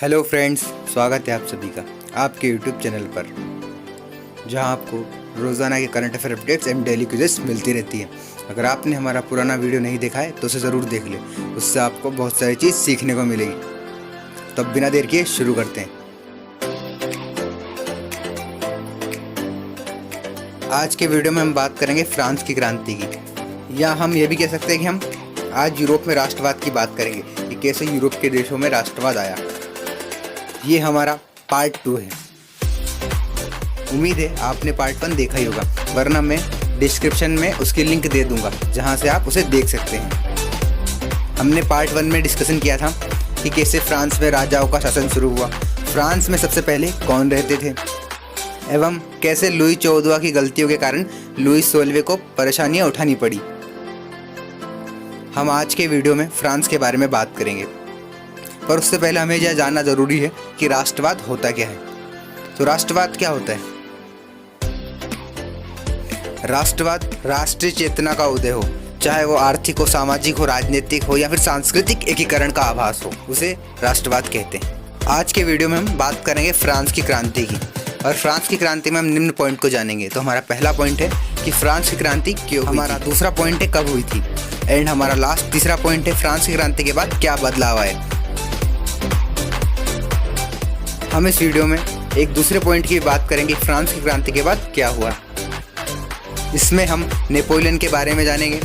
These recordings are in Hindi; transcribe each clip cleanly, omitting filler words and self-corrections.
हेलो फ्रेंड्स, स्वागत है आप सभी का आपके यूट्यूब चैनल पर, जहां आपको रोज़ाना के current affair updates and daily quizzes मिलती रहती है। अगर आपने हमारा पुराना वीडियो नहीं देखा है तो उसे ज़रूर देख लें, उससे आपको बहुत सारी चीज़ सीखने को मिलेगी। तो अब बिना देर किए शुरू करते हैं। आज के वीडियो में हम बात करेंगे फ्रांस की क्रांति की, या हम ये भी कह सकते हैं कि हम आज यूरोप में राष्ट्रवाद की बात करेंगे कि कैसे यूरोप के देशों में राष्ट्रवाद आया। ये हमारा पार्ट 2 है। उम्मीद है आपने पार्ट 1 देखा ही होगा, वरना मैं डिस्क्रिप्शन में उसकी लिंक दे दूंगा जहां से आप उसे देख सकते हैं। हमने पार्ट 1 में डिस्कशन किया था कि कैसे फ्रांस में राजाओं का शासन शुरू हुआ, फ्रांस में सबसे पहले कौन रहते थे, एवं कैसे लुई 14वां की गलतियों के कारण लुई 16वें को परेशानियां उठानी पड़ी। हम आज के वीडियो में फ्रांस के बारे में बात करेंगे, पर उससे पहले हमें यह जानना ज़रूरी है कि राष्ट्रवाद होता क्या है। तो राष्ट्रवाद क्या होता है? राष्ट्रवाद राष्ट्रीय चेतना का उदय हो, चाहे वो आर्थिक हो, सामाजिक हो, राजनीतिक हो या फिर सांस्कृतिक एकीकरण का आभास हो, उसे राष्ट्रवाद कहते हैं। आज के वीडियो में हम बात करेंगे फ्रांस की क्रांति की, और फ्रांस की क्रांति में हम निम्न पॉइंट को जानेंगे। तो हमारा पहला पॉइंट है कि फ्रांस की क्रांति क्यों हुई, हमारा दूसरा पॉइंट है कब हुई थी, एंड हमारा लास्ट तीसरा पॉइंट है फ्रांस की क्रांति के बाद क्या बदलाव आए। हम इस वीडियो में एक दूसरे पॉइंट की बात करेंगे, फ्रांस की क्रांति के बाद क्या हुआ। इसमें हम नेपोलियन के बारे में जानेंगे,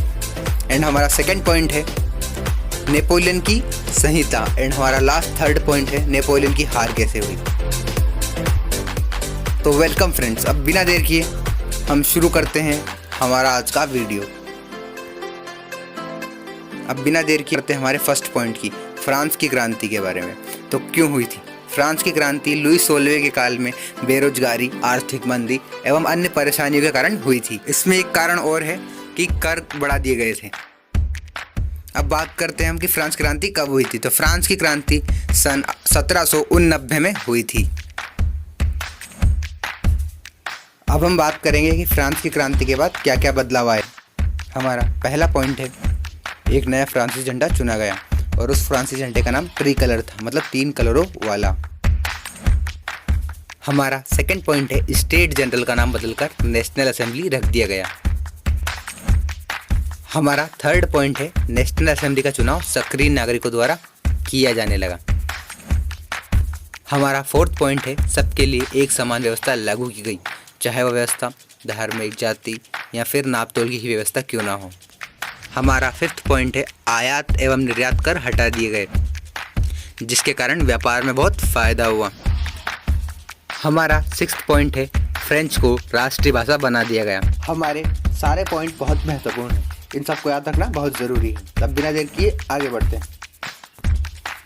एंड हमारा सेकंड पॉइंट है नेपोलियन की संहिता, एंड हमारा लास्ट थर्ड पॉइंट है नेपोलियन की हार कैसे हुई। तो वेलकम फ्रेंड्स, अब बिना देर किए हम शुरू करते हैं हमारा आज का वीडियो। अब बिना देर किए करते हैं हमारे फर्स्ट पॉइंट की, फ्रांस की क्रांति के बारे में। तो क्यों हुई थी फ्रांस की क्रांति? लुई 16वें के काल में बेरोजगारी, आर्थिक मंदी एवं अन्य परेशानियों के कारण हुई थी। इसमें एक कारण और है कि कर बढ़ा दिए गए थे। अब बात करते हैं हम कि फ्रांस क्रांति कब हुई थी। तो फ्रांस की क्रांति सन 1789 में हुई थी। अब हम बात करेंगे कि फ्रांस की क्रांति के बाद क्या क्या बदलाव आए। हमारा पहला पॉइंट है एक नया फ्रांसीसी झंडा चुना गया, और उस फ्रांसीसी झंडे का नाम ट्री कलर था, मतलब 3 कलरों वाला। हमारा सेकंड पॉइंट है स्टेट जनरल का नाम बदलकर नेशनल असेंबली रख दिया गया। हमारा थर्ड पॉइंट है नेशनल असेंबली का चुनाव सक्रिय नागरिकों द्वारा किया जाने लगा। हमारा फोर्थ पॉइंट है सबके लिए एक समान व्यवस्था लागू की गई, चाहे वह व्यवस्था धार्मिक, जाति या फिर नापतोल की ही व्यवस्था क्यों ना हो। हमारा फिफ्थ पॉइंट है आयात एवं निर्यात कर हटा दिए गए, जिसके कारण व्यापार में बहुत फायदा हुआ। हमारा सिक्स्थ पॉइंट है फ्रेंच को राष्ट्रीय भाषा बना दिया गया। हमारे सारे पॉइंट बहुत महत्वपूर्ण हैं, इन सबको याद रखना बहुत ज़रूरी है। तब बिना देर किए आगे बढ़ते हैं।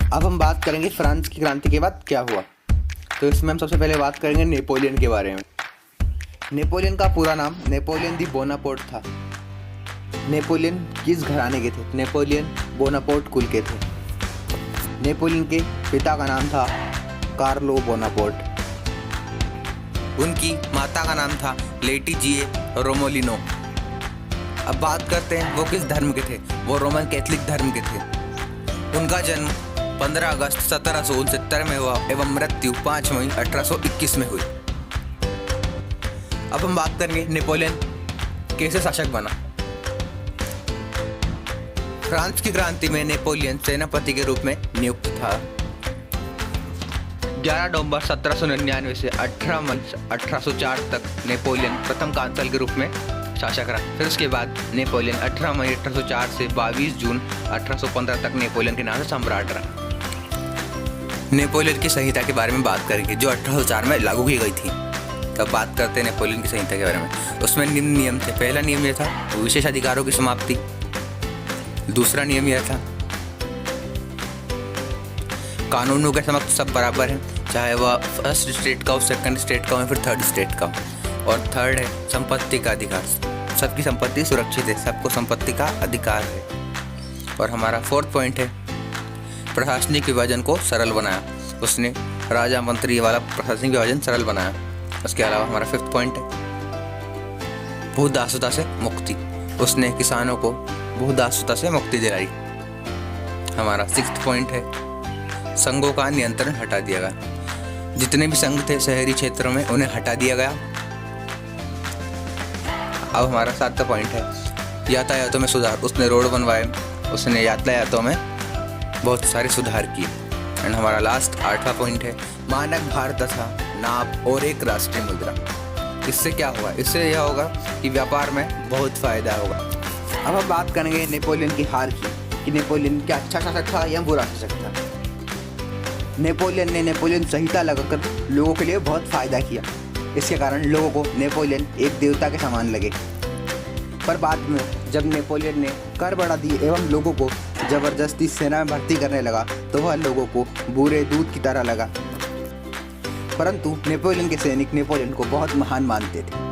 अब हम बात करेंगे फ्रांस की क्रांति के बाद क्या हुआ। तो इसमें हम सबसे पहले बात करेंगे नेपोलियन के बारे में। नेपोलियन का पूरा नाम नेपोलियन दी बोनापार्ट था। नेपोलियन किस घराने के थे? नेपोलियन बोनापार्ट कुल के थे। नेपोलियन के पिता का नाम था कार्लो बोनापार्ट। उनकी माता का नाम था लेटिजिए रोमोलिनो। अब बात करते हैं वो किस धर्म के थे। वो रोमन कैथोलिक धर्म के थे। उनका जन्म 15 अगस्त 1769 में हुआ एवं मृत्यु 5 मई 1821 में हुई। अब हम बात करेंगे नेपोलियन कैसे शासक बना। फ्रांस की क्रांति में नेपोलियन सेनापति के रूप में नियुक्त था। 11 नवंबर 1799 से 18 मई 1804 तक नेपोलियन प्रथम कांसल के रूप में शासक रहा। फिर उसके बाद नेपोलियन 18 मई 1804 से 22 जून 1815 तक नेपोलियन के नाम से सम्राट रहा। नेपोलियन की संहिता के बारे में बात करेंगे, जो 1804 में लागू की गई थी। तब बात करते हैं नेपोलियन की संहिता के बारे में। उसमें निम्न नियम थे। पहला नियम यह था विशेष अधिकारों की समाप्ति। दूसरा नियम यह था कानूनों के समक्ष सब बराबर हैं, चाहे वह फर्स्ट स्टेट का हो, सेकंड स्टेट का हो या फिर थर्ड स्टेट का हो। और थर्ड है संपत्ति का अधिकार, सबकी संपत्ति सुरक्षित है, सबको संपत्ति का अधिकार है। और हमारा फोर्थ पॉइंट है प्रशासनिक विभाजन को सरल बनाया। उसने राजा मंत्री वाला प्रशासनिक विभाजन सरल बनाया। उसके अलावा हमारा फिफ्थ पॉइंट है भूदासता से मुक्ति। उसने किसानों को भूदासता से मुक्ति दिलाई। हमारा सिक्स्थ पॉइंट है संघों का नियंत्रण हटा दिया गया। जितने भी संघ थे शहरी क्षेत्रों में उन्हें हटा दिया गया। अब हमारा 7वां पॉइंट है यातायातों में सुधार। उसने रोड बनवाए, उसने यातायातों में बहुत सारे सुधार किए। एंड हमारा लास्ट 8वां पॉइंट है मानक भार तथा नाप और एक राष्ट्रीय मुद्रा। इससे क्या होगा? इससे यह होगा कि व्यापार में बहुत फायदा होगा। अब हम बात करेंगे नेपोलियन की हार की, कि नेपोलियन क्या अच्छा शासक था या बुरा शासक था। नेपोलियन संहिता लगाकर लोगों के लिए बहुत फ़ायदा किया। इसके कारण लोगों को नेपोलियन एक देवता के समान लगे। पर बाद में जब नेपोलियन ने कर बढ़ा दिए एवं लोगों को ज़बरदस्ती सेना में भर्ती करने लगा तो वह लोगों को बुरे दूध की तरह लगा। परंतु नेपोलियन के सैनिक नेपोलियन को बहुत महान मानते थे।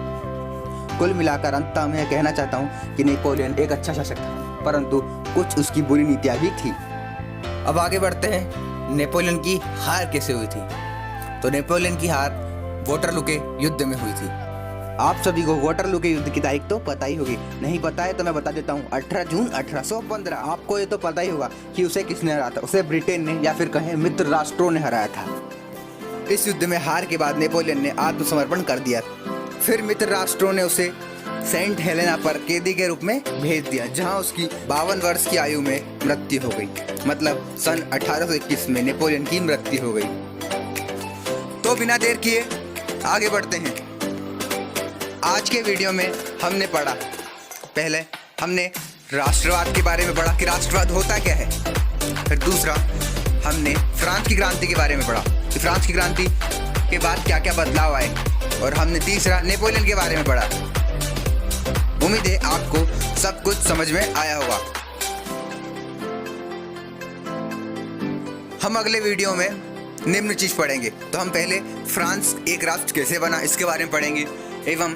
कुल मिलाकर अंत में यह कहना चाहता हूँ कि नेपोलियन एक अच्छा शासक था, परंतु कुछ उसकी बुरी नीतियाँ भी थी। अब आगे बढ़ते हैं, नेपोलियन की हार कैसे हुई थी। तो नेपोलियन की हार वाटरलू के युद्ध में हुई थी। आप सभी को वाटरलू के युद्ध की तारीख तो पता ही होगी, नहीं पता है तो मैं बता देता हूँ, 18 जून 1815। आपको ये तो पता ही होगा कि उसे किसने हराया था। उसे ब्रिटेन ने या फिर कहें मित्र राष्ट्रों ने हराया था। इस युद्ध में हार के बाद नेपोलियन ने आत्मसमर्पण कर दिया। फिर मित्र राष्ट्रों ने उसे सेंट हेलेना पर कैदी के रूप में भेज दिया, जहां उसकी 52 वर्ष की आयु में मृत्यु हो गई। मतलब सन 1821 में नेपोलियन की मृत्यु हो गई। तो बिना देर किए आगे बढ़ते हैं। आज के वीडियो में हमने पढ़ा, पहले हमने राष्ट्रवाद के बारे में पढ़ा कि राष्ट्रवाद होता क्या है। फिर दूसरा हमने फ्रांस की क्रांति के बारे में पढ़ा कि फ्रांस की क्रांति के बाद क्या क्या बदलाव आए। और हमने तीसरा नेपोलियन के बारे में पढ़ा। उम्मीद है आपको सब कुछ समझ में आया होगा। हम अगले वीडियो में निम्न चीज पढ़ेंगे। तो हम पहले फ्रांस एक राष्ट्र कैसे बना इसके बारे में पढ़ेंगे, एवं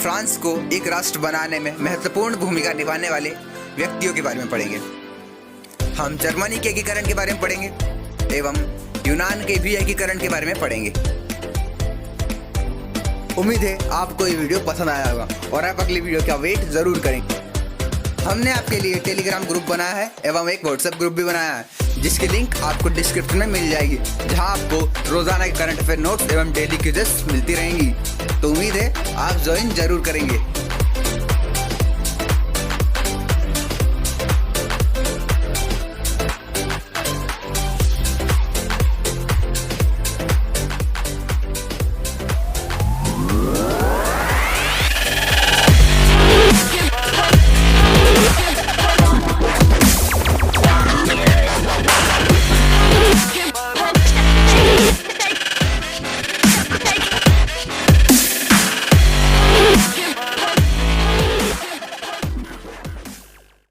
फ्रांस को एक राष्ट्र बनाने में महत्वपूर्ण भूमिका निभाने वाले व्यक्तियों के बारे में पढ़ेंगे। हम जर्मनी के एकीकरण के बारे में पढ़ेंगे एवं यूनान के भी एकीकरण के बारे में पढ़ेंगे। उम्मीद है आपको ये वीडियो पसंद आया होगा और आप अगली वीडियो का वेट जरूर करेंगे। हमने आपके लिए टेलीग्राम ग्रुप बनाया है एवं एक व्हाट्सएप ग्रुप भी बनाया है, जिसकी लिंक आपको डिस्क्रिप्शन में मिल जाएगी, जहां आपको रोजाना के करंट अफेयर नोट्स एवं डेली क्विज़ेस मिलती रहेंगी। तो उम्मीद है आप ज्वाइन जरूर करेंगे।